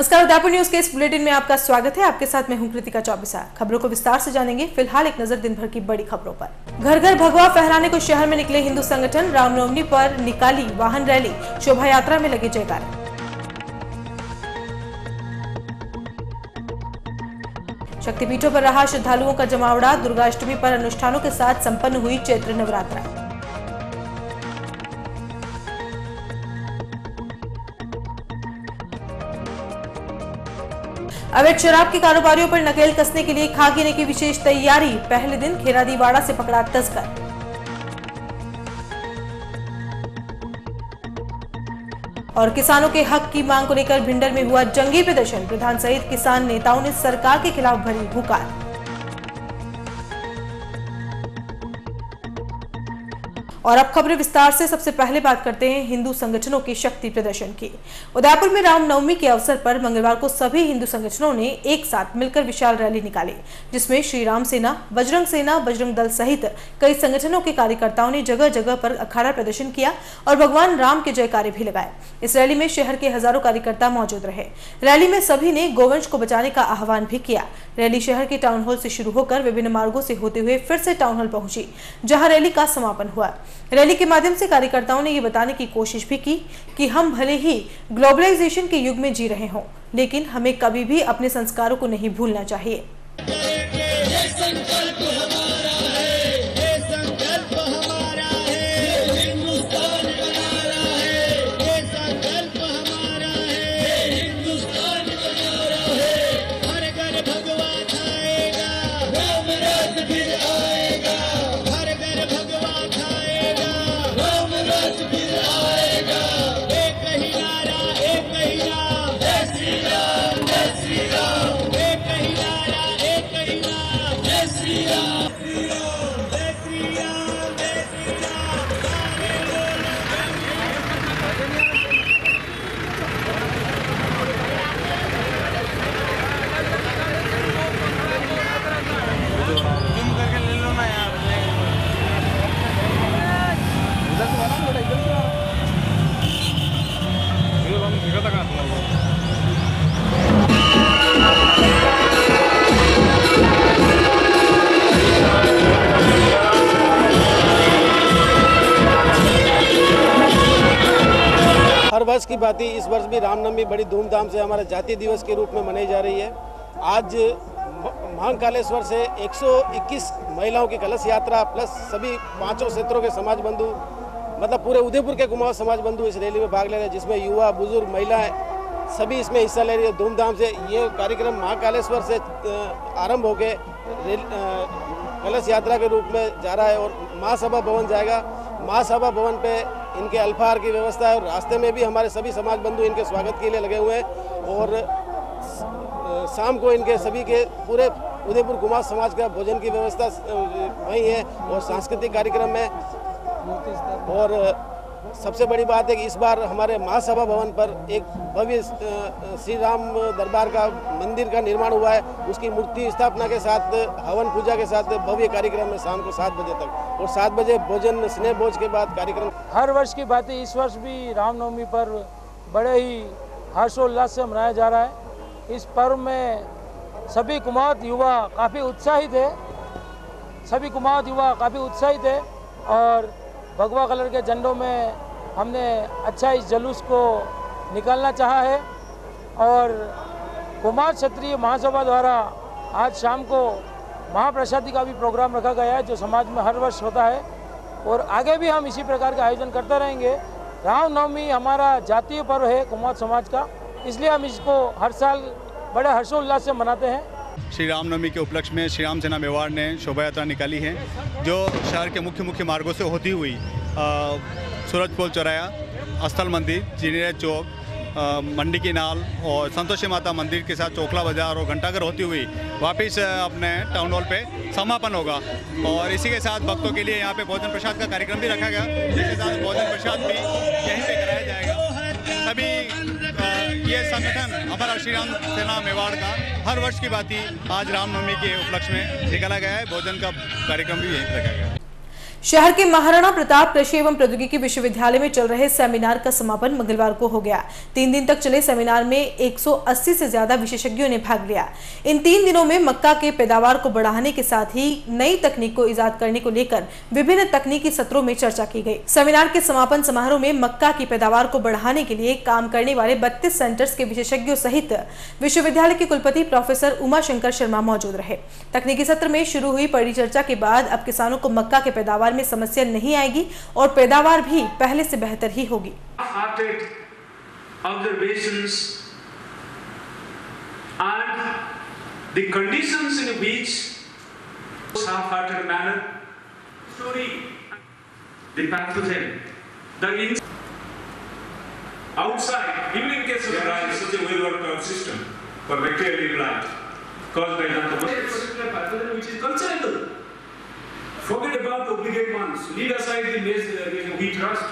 नमस्कार, उदयपुर न्यूज के इस बुलेटिन में आपका स्वागत है। आपके साथ मैं हूं कृतिका चौबीसा। खबरों को विस्तार से जानेंगे। फिलहाल एक नजर दिन भर की बड़ी खबरों पर। घर घर भगवा फहराने को शहर में निकले हिंदू संगठन। रामनवमी पर निकाली वाहन रैली, शोभा यात्रा में लगे जयकारे। शक्तिपीठों पर रहा श्रद्धालुओं का जमावड़ा। दुर्गाष्टमी पर अनुष्ठानों के साथ संपन्न हुई चैत्र नवरात्रा। अवैध शराब के कारोबारियों पर नकेल कसने के लिए खागिने की विशेष तैयारी। पहले दिन खेरादीवाड़ा से पकड़ा तस्कर। और किसानों के हक की मांग को लेकर भिंडर में हुआ जंगी प्रदर्शन। प्रधान सहित किसान नेताओं ने सरकार के खिलाफ भरी हुंकार। और अब खबरें विस्तार से। सबसे पहले बात करते हैं हिंदू संगठनों के शक्ति प्रदर्शन की। उदयपुर में रामनवमी के अवसर पर मंगलवार को सभी हिंदू संगठनों ने एक साथ मिलकर विशाल रैली निकाली, जिसमें श्री राम सेना, बजरंग दल सहित कई संगठनों के कार्यकर्ताओं ने जगह जगह पर अखाड़ा प्रदर्शन किया और भगवान राम के जयकारे भी लगाए। इस रैली में शहर के हजारों कार्यकर्ता मौजूद रहे। रैली में सभी ने गोवंश को बचाने का आह्वान भी किया। रैली शहर के टाउन हॉल से शुरू होकर विभिन्न मार्गों से होते हुए फिर से टाउन हॉल पहुंची, जहां रैली का समापन हुआ। रैली के माध्यम से कार्यकर्ताओं ने ये बताने की कोशिश भी की कि हम भले ही ग्लोबलाइजेशन के युग में जी रहे हों, लेकिन हमें कभी भी अपने संस्कारों को नहीं भूलना चाहिए। हर वर्ष की भांति इस वर्ष भी रामनवमी बड़ी धूमधाम से हमारे जातीय दिवस के रूप में मनाई जा रही है। आज महाकालेश्वर से 121 महिलाओं की कलश यात्रा प्लस सभी पांचों क्षेत्रों के समाज बंधु, मतलब पूरे उदयपुर के कुमाऊं समाज बंधु इस रैली में भाग ले रहे हैं, जिसमें युवा, बुजुर्ग, महिलाएं सभी इसमें हिस्सा ले रही है धूमधाम से। ये कार्यक्रम महाकालेश्वर से आरंभ होकर कलश यात्रा के रूप में जा रहा है और महासभा भवन जाएगा। महासभा भवन पे इनके अल्पाहार की व्यवस्था है और रास्ते में भी हमारे सभी समाज बंधु इनके स्वागत के लिए लगे हुए हैं। और शाम को इनके सभी के पूरे उदयपुर कुमाऊं समाज का भोजन की व्यवस्था वही है और सांस्कृतिक कार्यक्रम है। और सबसे बड़ी बात है कि इस बार हमारे महासभा भवन पर एक भव्य श्री राम दरबार का मंदिर का निर्माण हुआ है। उसकी मूर्ति स्थापना के साथ हवन पूजा के साथ भव्य कार्यक्रम है शाम को 7 बजे तक और 7 बजे भोजन स्नेह भोज के बाद कार्यक्रम। हर वर्ष की भांति इस वर्ष भी रामनवमी पर्व बड़े ही हर्षोल्लास से मनाया जा रहा है। इस पर्व में सभी कुमाऊं युवा काफ़ी उत्साहित है और भगवा कलर के झंडों में हमने अच्छा इस जुलूस को निकालना चाहा है। और कुमाऊं क्षत्रिय महासभा द्वारा आज शाम को महाप्रसादी का भी प्रोग्राम रखा गया है, जो समाज में हर वर्ष होता है और आगे भी हम इसी प्रकार का आयोजन करते रहेंगे। रामनवमी हमारा जातीय पर्व है कुमाऊं समाज का, इसलिए हम इसको हर साल बड़े हर्षोल्लास से मनाते हैं। श्री रामनवमी के उपलक्ष्य में श्री राम सेना मेवाड़ ने शोभा यात्रा निकाली है, जो शहर के मुख्य मार्गों से होती हुई सूरजपोल चौराया, स्थल मंदिर, जीनेरा चौक, मंडी की नाल और संतोषी माता मंदिर के साथ चोखला बाजार और घंटाघर होती हुई वापस अपने टाउन हॉल पे समापन होगा। और इसी के साथ भक्तों के लिए यहाँ पे भोजन प्रसाद का कार्यक्रम भी रखा गया, जिसके साथ भोजन प्रसाद भी यहीं पे कराया जाएगा। सभी ये संगठन हमारा श्री राम सेना मेवाड़ का हर वर्ष की भांति आज रामनवमी के उपलक्ष्य में निकाला गया है। भोजन का कार्यक्रम भी यहीं रखा गया है। शहर के महाराणा प्रताप कृषि एवं प्रौद्योगिकी विश्वविद्यालय में चल रहे सेमिनार का समापन मंगलवार को हो गया। 3 दिन तक चले सेमिनार में 180 से ज्यादा विशेषज्ञों ने भाग लिया। इन 3 दिनों में मक्का के पैदावार को बढ़ाने के साथ ही नई तकनीक को इजाद करने को लेकर विभिन्न तकनीकी सत्रों में चर्चा की गई। सेमिनार के समापन समारोह में मक्का की पैदावार को बढ़ाने के लिए काम करने वाले 32 सेंटर्स के विशेषज्ञों सहित विश्वविद्यालय के कुलपति प्रोफेसर उमा शंकर शर्मा मौजूद रहे। तकनीकी सत्र में शुरू हुई परिचर्चा के बाद अब किसानों को मक्का के पैदावार में समस्या नहीं आएगी और पैदावार भी पहले से बेहतर ही होगी। Observations and the conditions in which half-hearted manner story the pathogen the outside even in case of such a well-worked system for bacterial plant caused by the particular pathogen which is culturable. Forget about the obligate ones. Leave aside the base we trust,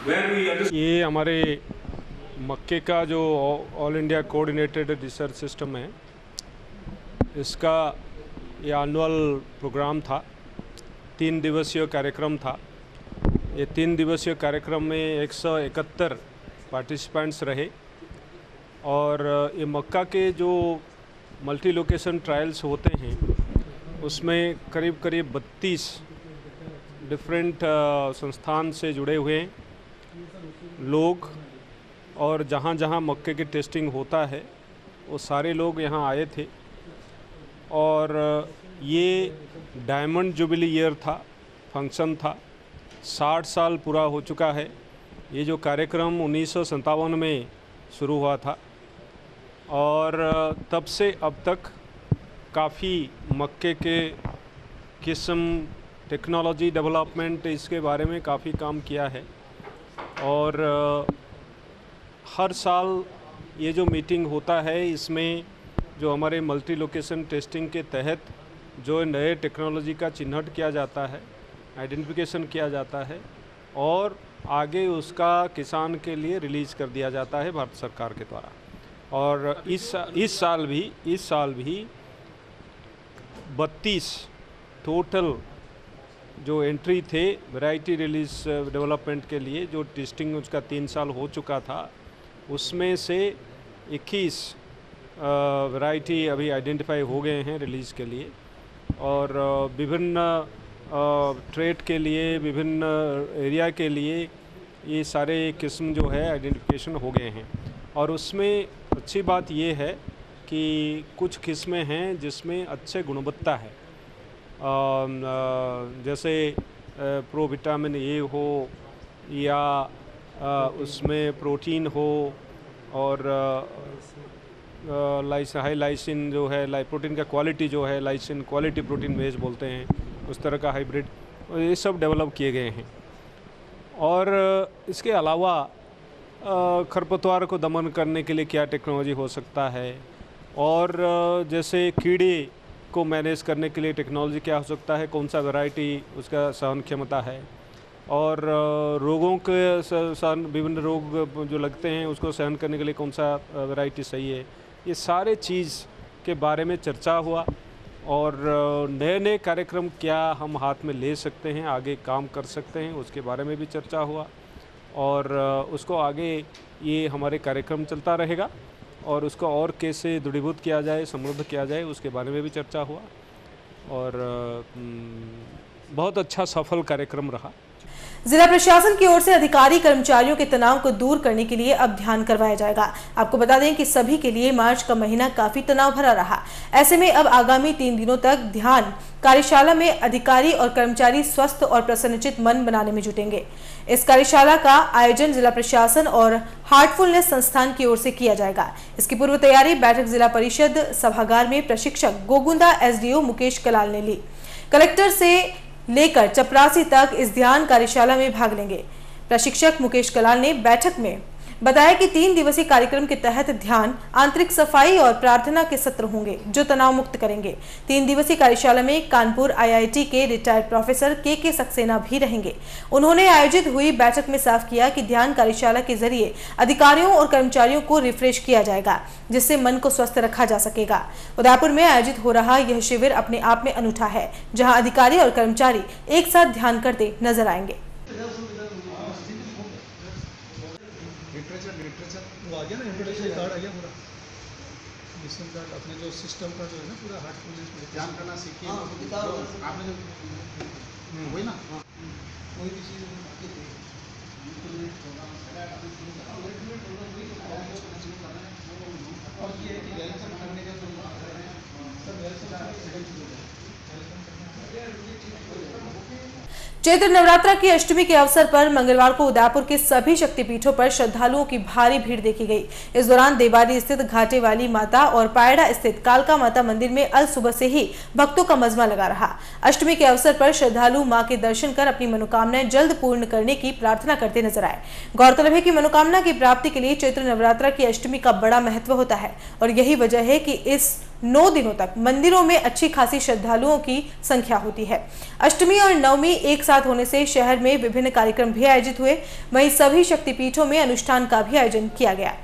where we understand. ये हमारे मक्के का जो all India coordinated research system है, इसका ये annual programme था। 3 दिवसीय कार्यक्रम था। ये 3 दिवसीय कार्यक्रम में 171 पार्टिसिपेंट्स रहे और ये मक्का के जो मल्टी लोकेशन ट्रायल्स होते हैं उसमें करीब 32 डिफरेंट संस्थान से जुड़े हुए लोग और जहाँ जहाँ मक्के की टेस्टिंग होता है वो सारे लोग यहाँ आए थे। और ये डायमंड जुबली ईयर था, फंक्शन था। 60 साल पूरा हो चुका है। ये जो कार्यक्रम 1957 में शुरू हुआ था और तब से अब तक काफ़ी मक्के के किस्म, टेक्नोलॉजी डेवलपमेंट, इसके बारे में काफ़ी काम किया है। और हर साल ये जो मीटिंग होता है इसमें जो हमारे मल्टी लोकेशन टेस्टिंग के तहत जो नए टेक्नोलॉजी का चिन्हट किया जाता है, आइडेंटिफिकेशन किया जाता है और आगे उसका किसान के लिए रिलीज़ कर दिया जाता है भारत सरकार के द्वारा। और इस साल भी 32 टोटल जो एंट्री थे वैरायटी रिलीज डेवलपमेंट के लिए, जो टेस्टिंग उसका 3 साल हो चुका था, उसमें से 21 वैरायटी अभी आइडेंटिफाई हो गए हैं रिलीज़ के लिए। और विभिन्न ट्रेड के लिए, विभिन्न एरिया के लिए ये सारे किस्म जो है आइडेंटिफिकेशन हो गए हैं। और उसमें अच्छी बात ये है कि कुछ किस्में हैं जिसमें अच्छे गुणवत्ता है, जैसे प्रो विटामिन ए हो या उसमें प्रोटीन हो और हाई लाइसिन जो है, प्रोटीन का क्वालिटी जो है, लाइसिन क्वालिटी प्रोटीन बेस बोलते हैं, उस तरह का हाइब्रिड, ये सब डेवलप किए गए हैं। और इसके अलावा खरपतवार को दमन करने के लिए क्या टेक्नोलॉजी हो सकता है, और जैसे कीड़े को मैनेज करने के लिए टेक्नोलॉजी क्या हो सकता है, कौन सा वैरायटी उसका सहन क्षमता है, और रोगों के विभिन्न रोग जो लगते हैं उसको सहन करने के लिए कौन सा वैरायटी सही है, ये सारे चीज़ के बारे में चर्चा हुआ। और नए नए कार्यक्रम क्या हम हाथ में ले सकते हैं, आगे काम कर सकते हैं, उसके बारे में भी चर्चा हुआ। और उसको आगे ये हमारे कार्यक्रम चलता रहेगा और उसको और कैसे दृढ़ीभूत किया जाए, समृद्ध किया जाए, उसके बारे में भी चर्चा हुआ। और बहुत अच्छा सफल कार्यक्रम रहा। जिला प्रशासन की ओर से अधिकारी कर्मचारियों के तनाव को दूर करने के लिए अब ध्यान करवाया जाएगा। आपको बता दें कि सभी के लिए मार्च का महीना काफी तनाव भरा रहा। ऐसे में अब आगामी 3 दिनों तक ध्यान कार्यशाला में अधिकारी और कर्मचारी स्वस्थ और प्रसन्नचित मन बनाने में जुटेंगे। इस कार्यशाला का आयोजन जिला प्रशासन और हार्टफुलनेस संस्थान की ओर से किया जाएगा। इसकी पूर्व तैयारी बैठक जिला परिषद सभागार में प्रशिक्षक गोगुंदा एसडीओ मुकेश कलाल ने ली। कलेक्टर से लेकर चपरासी तक इस ध्यान कार्यशाला में भाग लेंगे। प्रशिक्षक मुकेश कलाल ने बैठक में बताया कि 3 दिवसीय कार्यक्रम के तहत ध्यान, आंतरिक सफाई और प्रार्थना के सत्र होंगे जो तनाव मुक्त करेंगे। 3 दिवसीय कार्यशाला में कानपुर IIT के रिटायर्ड प्रोफेसर के सक्सेना भी रहेंगे। उन्होंने आयोजित हुई बैठक में साफ किया कि ध्यान कार्यशाला के जरिए अधिकारियों और कर्मचारियों को रिफ्रेश किया जाएगा, जिससे मन को स्वस्थ रखा जा सकेगा। उदयपुर में आयोजित हो रहा यह शिविर अपने आप में अनूठा है, जहां अधिकारी और कर्मचारी एक साथ ध्यान करते नजर आएंगे। आ गया ना, इंट्रोडक्शन कार्ड आ गया पूरा, मिशन कार्ड अपने जो सिस्टम का जो है ना पूरा हार्टफुलनेस में ध्यान करना सीखिए। आपने जो वही ना कोई भी चीज़ और ये है कि वेलकम करने का जो सब वेलकम चैत्र नवरात्रा की अष्टमी के अवसर पर मंगलवार को उदयपुर के सभी शक्तिपीठों पर श्रद्धालुओं की भारी भीड़ देखी गई। इस दौरान देवाली स्थित घाटे वाली माता और पायड़ा स्थित कालका माता मंदिर में अल सुबह से ही भक्तों का मजमा लगा रहा। अष्टमी के अवसर पर श्रद्धालु मां के दर्शन कर अपनी मनोकामनाएं जल्द पूर्ण करने की प्रार्थना करते नजर आए। गौरतलब है कि मनोकामना की प्राप्ति के लिए चैत्र नवरात्रा की अष्टमी का बड़ा महत्व होता है और यही वजह है कि इस 9 दिनों तक मंदिरों में अच्छी खासी श्रद्धालुओं की संख्या होती है। अष्टमी और नवमी एक साथ होने से शहर में विभिन्न कार्यक्रम भी आयोजित हुए। वहीं सभी शक्तिपीठों में अनुष्ठान का भी आयोजन किया गया।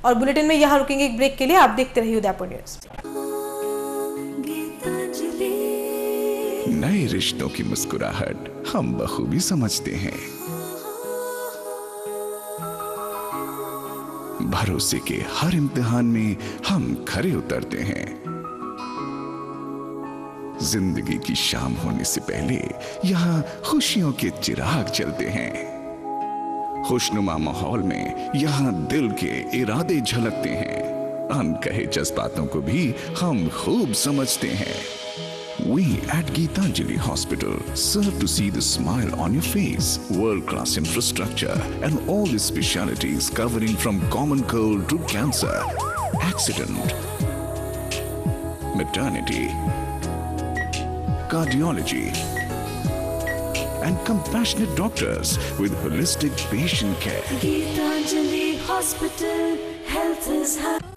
और बुलेटिन में यहाँ रुकेंगे एक ब्रेक के लिए। आप देखते रहिए उदयपुर न्यूज। नए रिश्तों की मुस्कुराहट हम बखूबी समझते हैं। भरोसे के हर इम्तिहान में हम खरे उतरते हैं। जिंदगी की शाम होने से पहले यहाँ खुशियों के चिराग जलते हैं। खुशनुमा माहौल में यहाँ दिल के इरादे झलकते हैं। अनकहे जज्बातों को भी हम खूब समझते हैं। We at Geetanjali Hospital serve to see the smile on your face. World-class infrastructure and all the specialities covering from common cold to cancer, accident, maternity, cardiology, and compassionate doctors with holistic patient care. Geetanjali Hospital, health is happy.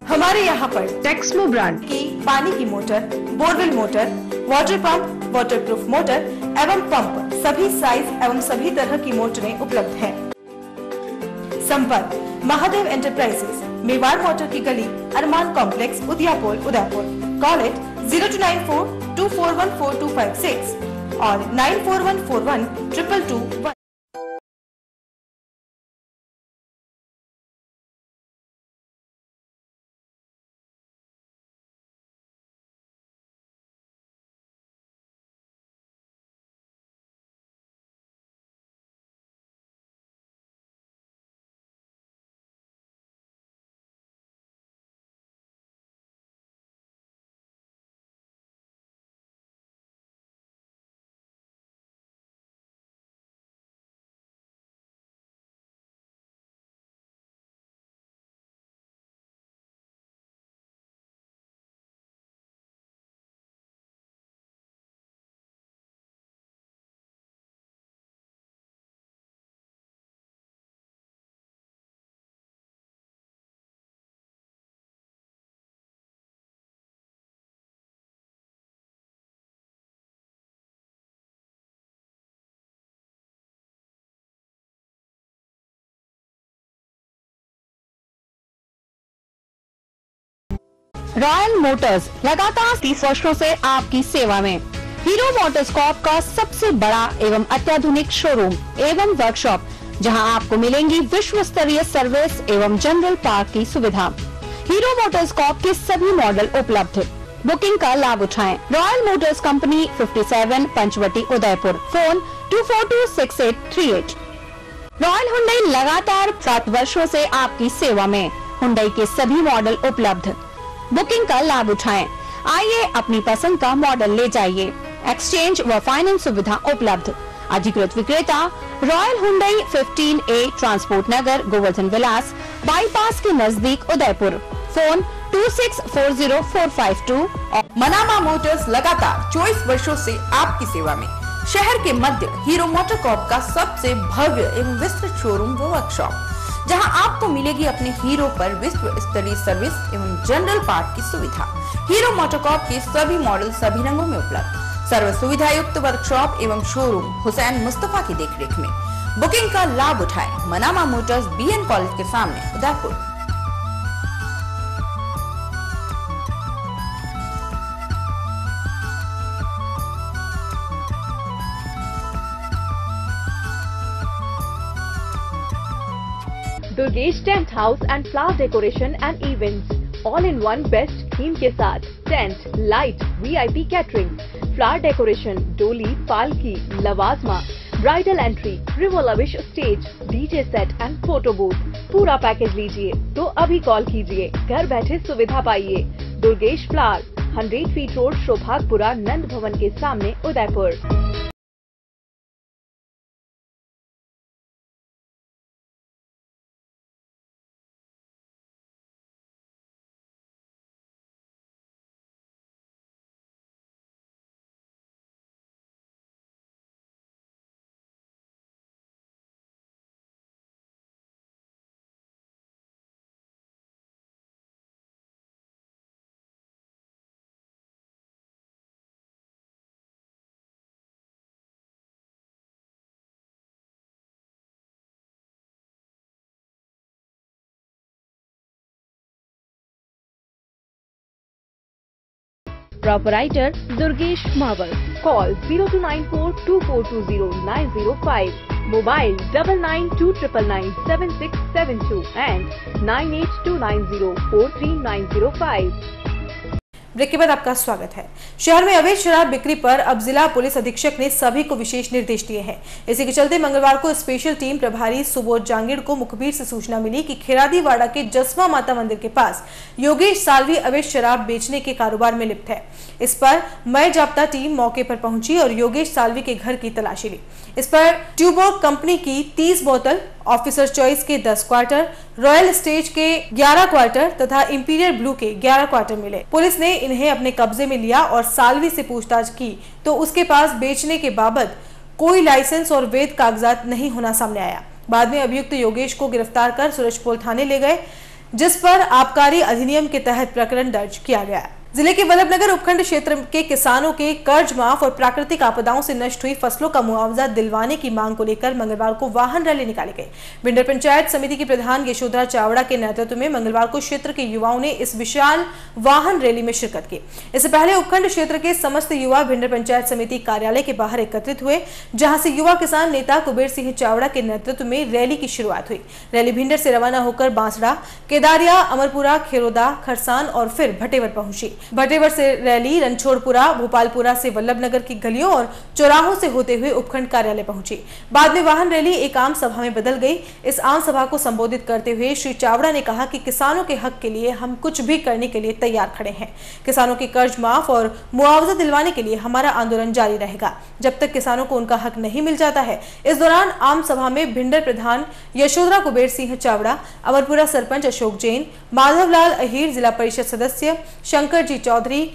हमारे यहाँ पर Texmo brand की पानी की motor, borewell motor, water pump, waterproof motor एवं pump सभी size एवं सभी तरह की मोटरें उपलब्ध हैं। संपर्क महादेव एंटरप्राइजेस, मेवाड़ मोटर की गली, Armaan complex, Udaipur, Udaipur. Call it 0294241426 और 9414122221। रॉयल मोटर्स लगातार 30 वर्षों से आपकी सेवा में। हीरो मोटरकॉर्प का सबसे बड़ा एवं अत्याधुनिक शोरूम एवं वर्कशॉप, जहां आपको मिलेंगी विश्व स्तरीय सर्विस एवं जनरल पार्क की सुविधा। हीरो मोटरकॉर्प के सभी मॉडल उपलब्ध। बुकिंग का लाभ उठाएं। Royal Motors company 57 Panchavati Udaipur, phone 2426838। Royal Hyundai लगातार 7 वर्षों से आपकी सेवा में। हुंडई के सभी मॉडल उपलब्ध। बुकिंग का लाभ उठाएं। आइए अपनी पसंद का मॉडल ले जाइए। एक्सचेंज व फाइनेंस सुविधा उपलब्ध। अधिकृत विक्रेता रॉयल हुंडई 15A ट्रांसपोर्ट नगर, गोवर्धन विलास, बाईपास के नजदीक उदयपुर, फोन 26404552। मनामा मोटर्स लगातार 24 वर्षों से आपकी सेवा में। शहर के मध्य हीरो मोटरकॉर्प का सबसे भव्य एवं विस्तृत शोरूम व वर्कशॉप, जहां आपको मिलेगी अपने हीरो पर विश्व स्तरीय सर्विस एवं जनरल पार्ट की सुविधा। हीरो मोटरकॉर्प के सभी मॉडल सभी रंगों में उपलब्ध। सर्व सुविधा युक्त वर्कशॉप एवं शोरूम हुसैन मुस्तफा की देखरेख में। बुकिंग का लाभ उठाएं। मनामा मोटर्स BN कॉलेज के सामने Udaipur. Durgesh tent house and flower decoration and events, all in one best theme के साथ tent, light, VIP catering, flower decoration, डोली, पालकी, लवाजमा, ब्राइडल एंट्री, रिवोलविश stage, DJ set and photo booth. पूरा पैकेज लीजिए तो अभी कॉल कीजिए। घर बैठे सुविधा पाइए। Durgesh flower, 100 feet road, Shobhagpura, Nand Bhawan के सामने Udaipur. Proprietor Durgesh Mawar. Call 02942420 Mobile 9929997672 and 9829043905। Break के बाद आपका स्वागत है। शहर में अवैध शराब बिक्री पर अब जिला पुलिस अधीक्षक ने सभी को विशेष निर्देश दिए हैं। इसी के चलते मंगलवार को स्पेशल टीम प्रभारी सुबोध जांगिड़ को मुखबिर से सूचना मिली कि खिरादीवाड़ा के जसवा माता मंदिर के पास योगेश साल्वी अवैध शराब बेचने के कारोबार में लिप्त है। इस पर मय जाब्ता टीम मौके पर पहुंची और योगेश साल्वी के घर की तलाशी ली। इस पर ट्यूबोर्ग कंपनी की 30 बोतल, ऑफिसर चॉइस के 10 क्वार्टर, रॉयल स्टेज के 11 क्वार्टर तथा इंपीरियल ब्लू के 11 क्वार्टर मिले। पुलिस ने इन्हें अपने कब्जे में लिया और साल्वी से पूछताछ की तो उसके पास बेचने के बाबत कोई लाइसेंस और वैध कागजात नहीं होना सामने आया। बाद में अभियुक्त योगेश को गिरफ्तार कर सूरजपोल थाने ले गए, जिस पर आबकारी अधिनियम के तहत प्रकरण दर्ज किया गया। जिले के वल्लभनगर उपखंड क्षेत्र के किसानों के कर्ज माफ और प्राकृतिक आपदाओं से नष्ट हुई फसलों का मुआवजा दिलवाने की मांग को लेकर मंगलवार को वाहन रैली निकाली गई। भिंडर पंचायत समिति की प्रधान यशोधरा चावड़ा के नेतृत्व में मंगलवार को क्षेत्र के युवाओं ने इस विशाल वाहन रैली में शिरकत की। इससे पहले उपखंड क्षेत्र के समस्त युवा भिंडर पंचायत समिति कार्यालय के बाहर एकत्रित हुए, जहां से युवा किसान नेता कुबेर सिंह चावड़ा के नेतृत्व में रैली की शुरुआत हुई। रैली भिंडर से रवाना होकर बांसड़ा, केदारिया, अमरपुरा, खेरोदा, खरसान और फिर भटेवर पहुंची। भटेवर से रैली रणछोड़पुरा, भोपालपुरा से वल्लभनगर की गलियों और चौराहों से होते हुए उपखंड कार्यालय पहुंची। बाद में वाहन रैली एक आम सभा में बदल गई। इस आम सभा को संबोधित करते हुए श्री चावड़ा ने कहा कि किसानों के हक के लिए हम कुछ भी करने के लिए तैयार खड़े हैं। किसानों के कर्ज माफ और मुआवजा दिलवाने के लिए हमारा आंदोलन जारी रहेगा जब तक किसानों को उनका हक नहीं मिल जाता है। इस दौरान आम सभा में भिंडर प्रधान यशोधरा कुबेर सिंह चावड़ा, अमरपुरा सरपंच अशोक जैन, माधवलाल अहीर, जिला परिषद सदस्य शंकर जी चौधरी,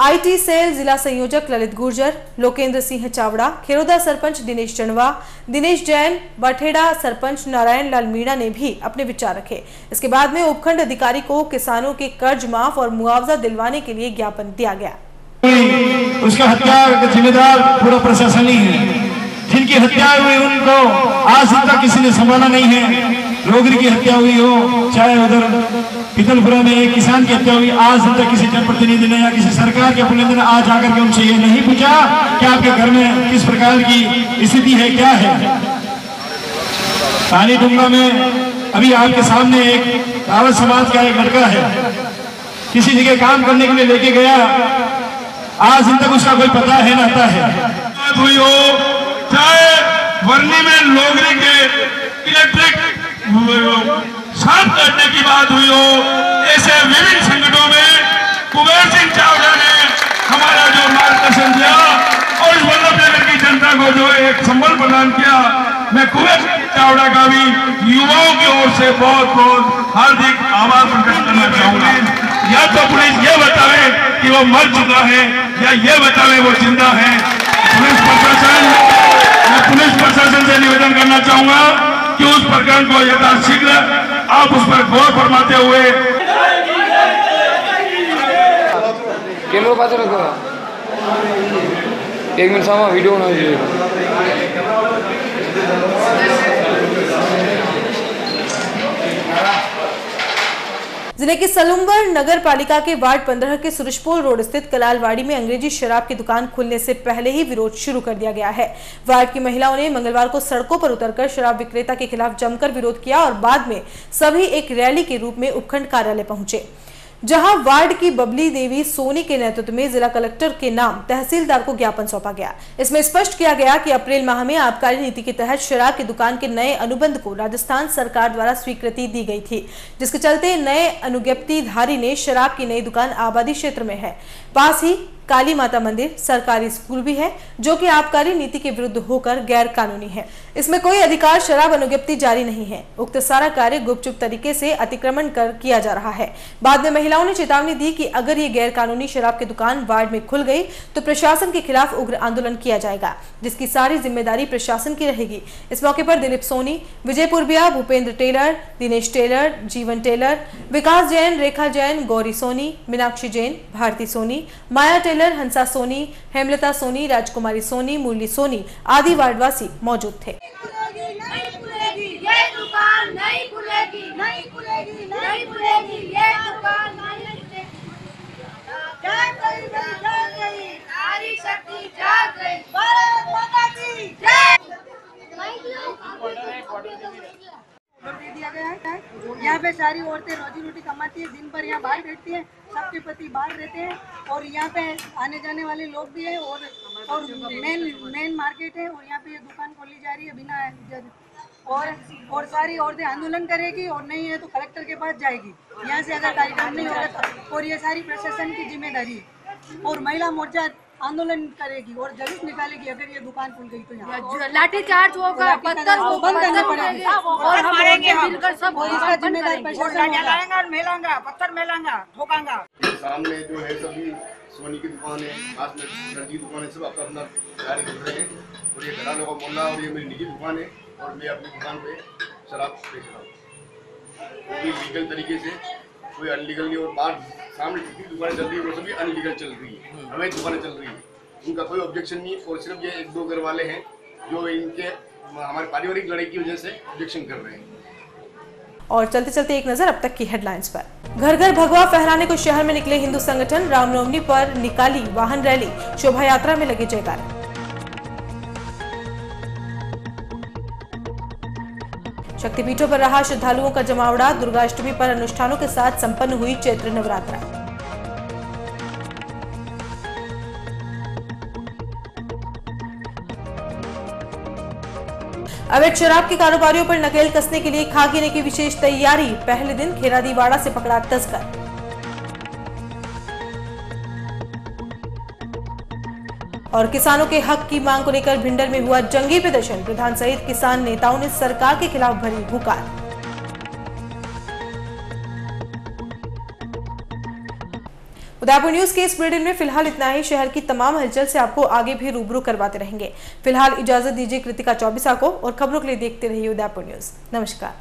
IT सेल जिला संयोजक ललित गुर्जर, लोकेंद्र सिंह चावड़ा, खेरोदा सरपंच दिनेश चंडवा, दिनेश जैन, बठेड़ा सरपंच नारायण लाल मीणा ने भी अपने विचार रखे। इसके बाद में उपखंड अधिकारी को किसानों के कर्ज माफ और मुआवजा दिलवाने के लिए ज्ञापन दिया गया। उसका हत्या का जिम्मेदार पूरा प्रशासन ही है। जिनकी हत्या हुई उनको आज तक किसी ने संभाला नहीं है। रोगरी की हत्या हुई हो, चाहे उधर पितलपुरा में एक किसान की हत्या हुई, आज तक किसी जनप्रतिनिधि ने या किसी सरकार के प्रतिनिधि ने आज आकर के उनसे ये नहीं पूछा कि आपके घर में किस प्रकार की स्थिति है, क्या है। पानी डुंगा में अभी आपके सामने एक रावत समाज का एक लड़का है, किसी जगह काम करने के लिए लेके गया, आज दिन तक उसका कोई पता है ना आता है। हुई हो, चाहे वर्णी में लोगरी के इलेक्ट्रिक साफ करने की बात हुई हो, ऐसे विभिन्न संगठनों में कुबेर सिंह चावड़ा ने हमारा जो मार्गदर्शन किया और इस वल्लभनगर की जनता को जो एक संबल प्रदान किया, मैं कुबेर सिंह चावड़ा का भी युवाओं की ओर से बहुत बहुत हार्दिक आभार प्रकट करना चाहूंगा। या तो पुलिस ये बतावे कि वो मर चुका है या ये बतावे वो जिंदा है। पुलिस प्रशासन से निवेदन करना चाहूंगा कि उस प्रकरण को यथाशीघ्र आप उस पर गौर फरमाते हुए कैमरा पास रखो, 1 मिनट सामा वीडियो होना चाहिए। जिले के सलूम्बर नगर पालिका के वार्ड 15 के सुरजपोल रोड स्थित कलालवाड़ी में अंग्रेजी शराब की दुकान खुलने से पहले ही विरोध शुरू कर दिया गया है। वार्ड की महिलाओं ने मंगलवार को सड़कों पर उतरकर शराब विक्रेता के खिलाफ जमकर विरोध किया और बाद में सभी एक रैली के रूप में उपखंड कार्यालय पहुंचे, जहां वार्ड की बबली देवी सोनी के नेतृत्व में जिला कलेक्टर के नाम तहसीलदार को ज्ञापन सौंपा गया। इसमें स्पष्ट किया गया कि अप्रैल माह में आबकारी नीति के तहत शराब की दुकान के नए अनुबंध को राजस्थान सरकार द्वारा स्वीकृति दी गई थी, जिसके चलते नए अनुज्ञप्तिधारी ने शराब की नई दुकान आबादी क्षेत्र में है। पास ही काली माता मंदिर, सरकारी स्कूल भी है, जो कि आबकारी नीति के विरुद्ध होकर गैर कानूनी है। इसमें कोई अधिकार शराब अनुज्ञप्ति जारी नहीं है। उक्त सारा कार्य गुपचुप तरीके से अतिक्रमण कर किया जा रहा है। बाद में महिलाओं ने चेतावनी दी कि अगर ये गैर कानूनी शराब की दुकान वार्ड में खुल गई तो प्रशासन के खिलाफ उग्र आंदोलन किया जाएगा, जिसकी सारी जिम्मेदारी प्रशासन की रहेगी। इस मौके पर दिलीप सोनी, विजय पुरबिया, भूपेंद्र टेलर, दिनेश टेलर, जीवन टेलर, विकास जैन, रेखा जैन, गौरी सोनी, मीनाक्षी जैन, भारती सोनी, माया टेलर, हंसा सोनी, हेमलता सोनी, राजकुमारी सोनी, मुरली सोनी आदि वार्डवासी मौजूद थे। दिया गया है। यहाँ पे सारी औरतें रोजी रोटी कमाती है, दिन भर यहाँ बाहर बैठती है, सबके पति बाहर रहते हैं और यहाँ पे आने जाने वाले लोग भी है और मेन मार्केट है और यहाँ पे ये दुकान खोली जा रही है बिना और सारी औरतें आंदोलन करेगी और नहीं है तो कलेक्टर के पास जाएगी। यहाँ से अगर कार्यक्रम नहीं होगा और ये सारी प्रशासन की जिम्मेदारी है और महिला मोर्चा आंदोलन करेगी और जुलूस निकालेगी अगर ये दुकान खुल गई तो यहाँ लाठी चार्ज होगा, पत्थर को बंद करना पड़ेगा और मारेंगे मिलकर सब और इसका जिम्मेदार प्रशासन मेलांगा, पत्थर मेलांगा, ठोकांगा। सामने जो है सभी सोनी की दुकान है, पास में दर्जी दुकान है, सब अपना अपना कार्य कर रहे हैं और ये घराने का मोहल्ला और ये मेरी निजी दुकान है और मैं अपनी दुकान पे शराब बेच रहा हूँ, वो भी लीगल तरीके से, कोई अनलीगल नहीं। और बाहर सामने जितनी दुकानें चल रही है वो सभी अनलीगल चल रही है, अवैध दुकानें चल रही है, उनका कोई ऑब्जेक्शन नहीं है। और सिर्फ ये 1-2 घर वाले हैं जो इनके हमारे पारिवारिक लड़ाई की वजह से ऑब्जेक्शन कर रहे हैं। और चलते चलते एक नजर अब तक की हेडलाइंस पर। घर घर भगवा फहराने को शहर में निकले हिंदू संगठन, रामनवमी पर निकाली वाहन रैली, शोभा यात्रा में लगे जयकारे। शक्तिपीठों पर रहा श्रद्धालुओं का जमावड़ा, दुर्गाष्टमी पर अनुष्ठानों के साथ संपन्न हुई चैत्र नवरात्रा। अवैध शराब के कारोबारियों पर नकेल कसने के लिए खागिने की विशेष तैयारी, पहले दिन खेरादीवाड़ा से पकड़ा तस्कर। और किसानों के हक की मांग को लेकर भिंडर में हुआ जंगी प्रदर्शन, प्रधान सहित किसान नेताओं ने सरकार के खिलाफ भरी हुंकार। उदयपुर न्यूज के इस बुलेटिन में फिलहाल इतना ही। शहर की तमाम हलचल से आपको आगे भी रूबरू करवाते रहेंगे। फिलहाल इजाजत दीजिए कृतिका चौबीसा को और खबरों के लिए देखते रहिए उदयपुर न्यूज। नमस्कार।